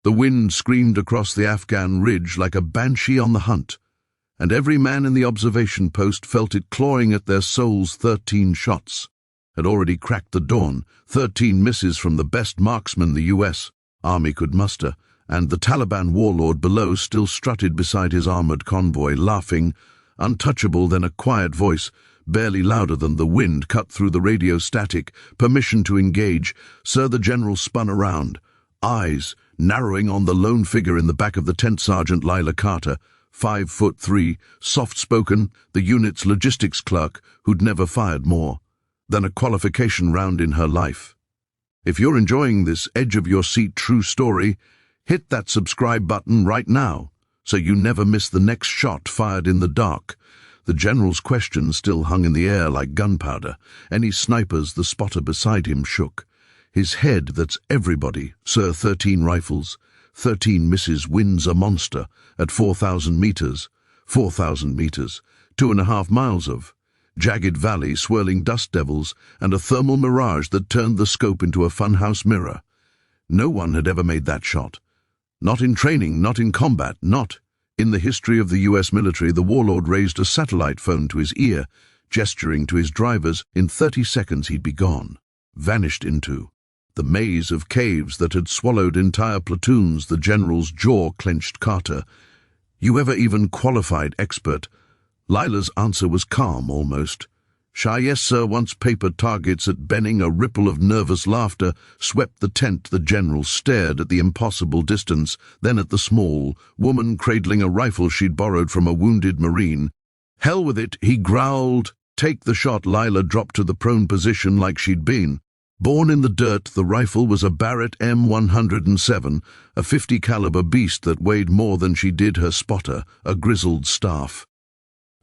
The wind screamed across the Afghan ridge like a banshee on the hunt, and every man in the observation post felt it clawing at their souls. 13 shots had already cracked the dawn, 13 misses from the best marksman the U.S. Army could muster, and the Taliban warlord below still strutted beside his armored convoy, laughing, untouchable. Then a quiet voice, barely louder than the wind, cut through the radio static. "Permission to engage, sir." The general spun around, eyes narrowing on the lone figure in the back of the tent. Sergeant Lila Carter, 5'3", soft-spoken, the unit's logistics clerk who'd never fired more than a qualification round in her life. If you're enjoying this edge-of-your-seat true story, hit that subscribe button right now so you never miss the next shot fired in the dark. The general's questions still hung in the air like gunpowder. Any snipers? The spotter beside him shook. His head, "That's everybody, sir." 13 rifles, 13 misses. Wins a monster at 4,000 meters. 4,000 meters, 2.5 miles of jagged valley, swirling dust devils, and a thermal mirage that turned the scope into a funhouse mirror. No one had ever made that shot. Not in training, not in combat, not in the history of the U.S. military. The warlord raised a satellite phone to his ear, gesturing to his drivers. In 30 seconds he'd be gone, vanished into the maze of caves that had swallowed entire platoons. The general's jaw clenched. "Carter, you ever even qualified expert?" Lila's answer was calm, almost. "Shy, yes, sir. Once paper targets at Benning." A ripple of nervous laughter swept the tent. The general stared at the impossible distance, then at the small woman cradling a rifle she'd borrowed from a wounded Marine. "Hell with it," he growled. "Take the shot." Lila dropped to the prone position like she'd been born in the dirt. The rifle was a Barrett M107, a 50 caliber beast that weighed more than she did her spotter, a grizzled staff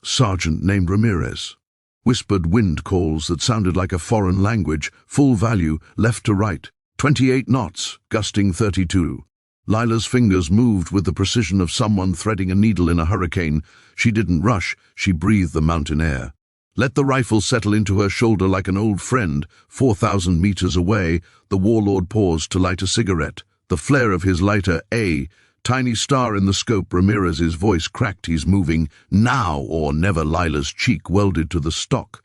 sergeant named Ramirez. Whispered wind calls that sounded like a foreign language, full value, left to right, 28 knots, gusting 32. Lila's fingers moved with the precision of someone threading a needle in a hurricane. She didn't rush, she breathed the mountain air. Let the rifle settle into her shoulder like an old friend. 4,000 meters away, the warlord paused to light a cigarette. The flare of his lighter, a tiny star in the scope. Ramirez's voice cracked. "He's moving now or never." Lila's cheek welded to the stock.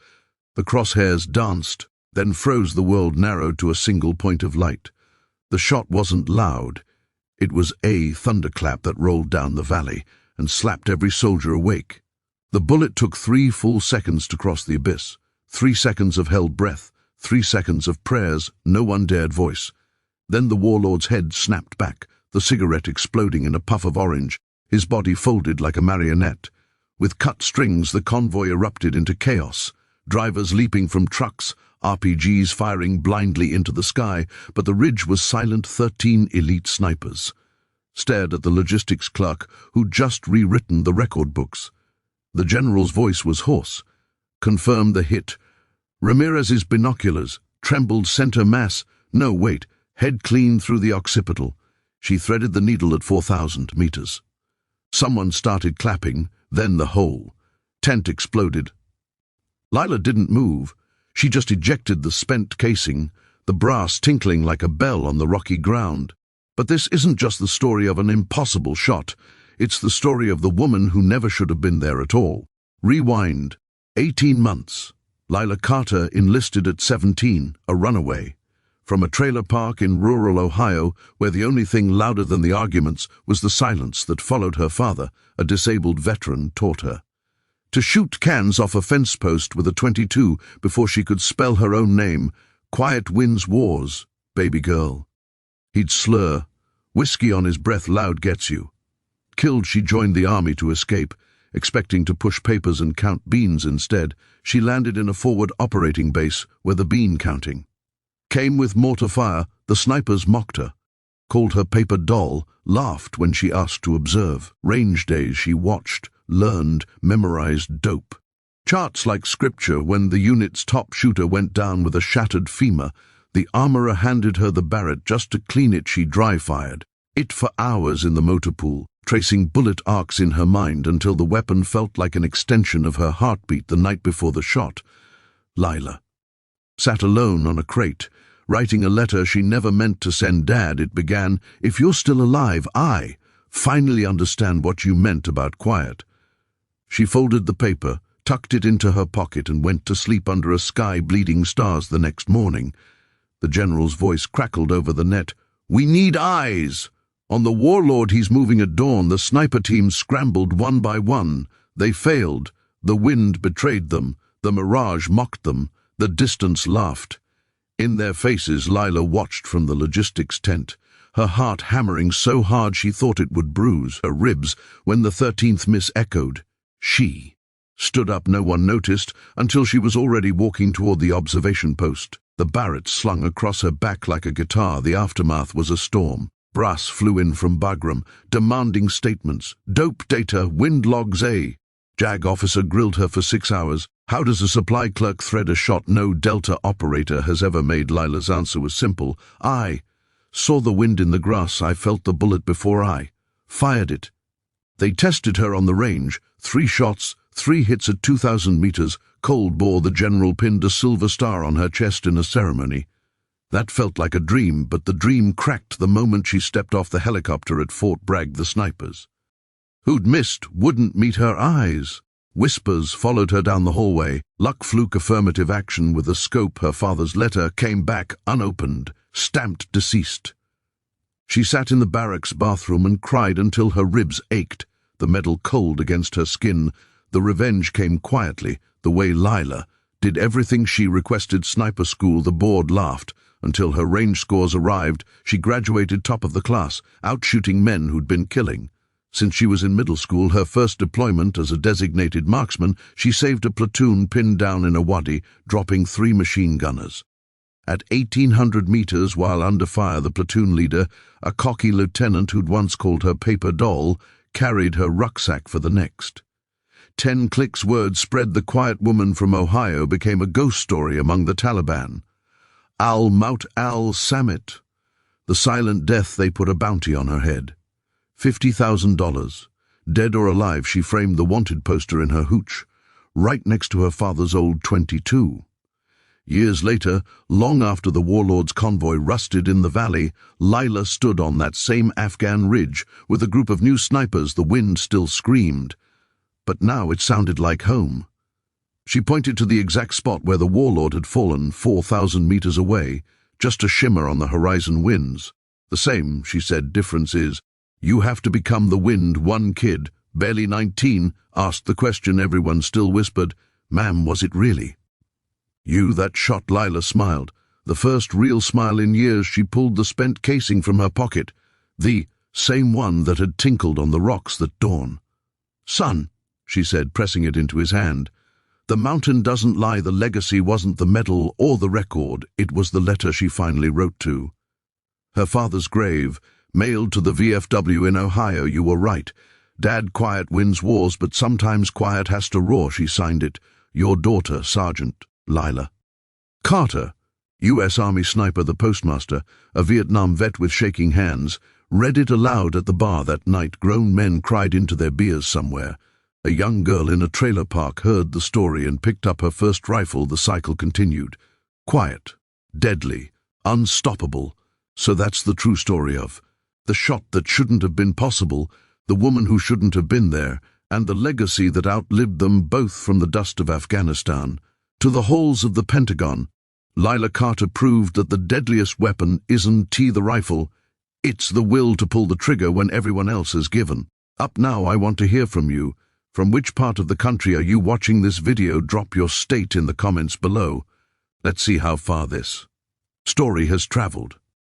The crosshairs danced, then froze. The world narrowed to a single point of light. The shot wasn't loud. It was a thunderclap that rolled down the valley and slapped every soldier awake. The bullet took 3 full seconds to cross the abyss. 3 seconds of held breath, 3 seconds of prayers no one dared voice. Then the warlord's head snapped back, the cigarette exploding in a puff of orange, his body folded like a marionette. With cut strings, the convoy erupted into chaos, drivers leaping from trucks, RPGs firing blindly into the sky, but the ridge was silent. 13 elite snipers stared at the logistics clerk who'd just rewritten the record books. The general's voice was hoarse. "Confirm the hit." Ramirez's binoculars trembled. "Center mass." "No, wait. Head clean through the occipital." She threaded the needle at 4,000 meters. Someone started clapping, then the whole tent exploded. Lila didn't move. She just ejected the spent casing, the brass tinkling like a bell on the rocky ground. But this isn't just the story of an impossible shot. It's the story of the woman who never should have been there at all. Rewind. 18 months. Lila Carter enlisted at 17, a runaway, from a trailer park in rural Ohio, where the only thing louder than the arguments was the silence that followed her father, a disabled veteran, taught her to shoot cans off a fence post with a .22 before she could spell her own name. "Quiet wins wars, baby girl." He'd slur, whiskey on his breath. "Loud gets you." Killed, she joined the army to escape, expecting to push papers and count beans instead. She landed in a forward operating base where the bean counting came with mortar fire. The snipers mocked her, called her paper doll, laughed when she asked to observe. Range days she watched, learned, memorized dope charts like scripture. When the unit's top shooter went down with a shattered femur, the armorer handed her the Barrett just to clean it. She dry-fired it for hours in the motor pool, tracing bullet arcs in her mind until the weapon felt like an extension of her heartbeat. The night before the shot, Lila sat alone on a crate, Writing a letter she never meant to send Dad, it began, "If you're still alive, I finally understand what you meant about quiet." She folded the paper, tucked it into her pocket, and went to sleep under a sky bleeding stars the next morning. The general's voice crackled over the net. "We need eyes! On the warlord he's moving at dawn." The sniper team scrambled one by one. They failed. The wind betrayed them. The mirage mocked them. The distance laughed. In their faces, Lila watched from the logistics tent, her heart hammering so hard she thought it would bruise her ribs when the 13th miss echoed. She stood up. No one noticed until she was already walking toward the observation post. The Barrett slung across her back like a guitar. The aftermath was a storm. Brass flew in from Bagram, demanding statements. "Dope data, wind logs A." JAG officer grilled her for 6 hours. "How does a supply clerk thread a shot no Delta operator has ever made?" Lila's answer was simple. "I saw the wind in the grass. I felt the bullet before I fired it." They tested her on the range. 3 shots, 3 hits at 2,000 meters. Cold bore. The general pinned a silver star on her chest in a ceremony. That felt like a dream, but the dream cracked the moment she stepped off the helicopter at Fort Bragg. The snipers who'd missed wouldn't meet her eyes. Whispers followed her down the hallway. Luck, fluke, affirmative action with a scope. Her father's letter came back unopened, stamped deceased. She sat in the barracks bathroom and cried until her ribs ached, the metal cold against her skin. The revenge came quietly, the way Lila did everything she requested. Sniper school. The board laughed until her range scores arrived. She graduated top of the class, out shooting men who'd been killing. Since she was in middle school, her first deployment as a designated marksman, she saved a platoon pinned down in a wadi, dropping 3 machine gunners. At 1,800 meters, while under fire, the platoon leader, a cocky lieutenant who'd once called her paper doll, carried her rucksack for the next. 10 clicks. Word spread. The quiet woman from Ohio became a ghost story among the Taliban. Al-Maut al-Samit. The silent death. They put a bounty on her head. $50,000. Dead or alive, she framed the wanted poster in her hooch, right next to her father's old .22. Years later, long after the warlord's convoy rusted in the valley, Lila stood on that same Afghan ridge with a group of new snipers. The wind still screamed, but now it sounded like home. She pointed to the exact spot where the warlord had fallen, 4,000 meters away, just a shimmer on the horizon winds. "The same," she said. "Difference is, you have to become the wind." One kid, barely 19, asked the question. Everyone still whispered, "Ma'am, was it really you that shot?" Lila smiled, the first real smile in years. She pulled the spent casing from her pocket, the same one that had tinkled on the rocks that dawn. "Son," she said, pressing it into his hand, "the mountain doesn't lie. The legacy wasn't the medal or the record. It was the letter she finally wrote to her father's grave, mailed to the VFW in Ohio. You were right. Dad, quiet wins wars, but sometimes quiet has to roar." She signed it, "Your daughter, Sergeant Lila Carter." U.S. Army sniper. The postmaster, a Vietnam vet with shaking hands, read it aloud at the bar that night. Grown men cried into their beers somewhere. A young girl in a trailer park heard the story and picked up her first rifle. The cycle continued. Quiet, deadly, unstoppable. So that's the true story of the shot that shouldn't have been possible, the woman who shouldn't have been there, and the legacy that outlived them both. From the dust of Afghanistan to the halls of the Pentagon, Lila Carter proved that the deadliest weapon isn't the rifle, it's the will to pull the trigger when everyone else has given up. Now I want to hear from you. From which part of the country are you watching this video? Drop your state in the comments below. Let's see how far this story has traveled.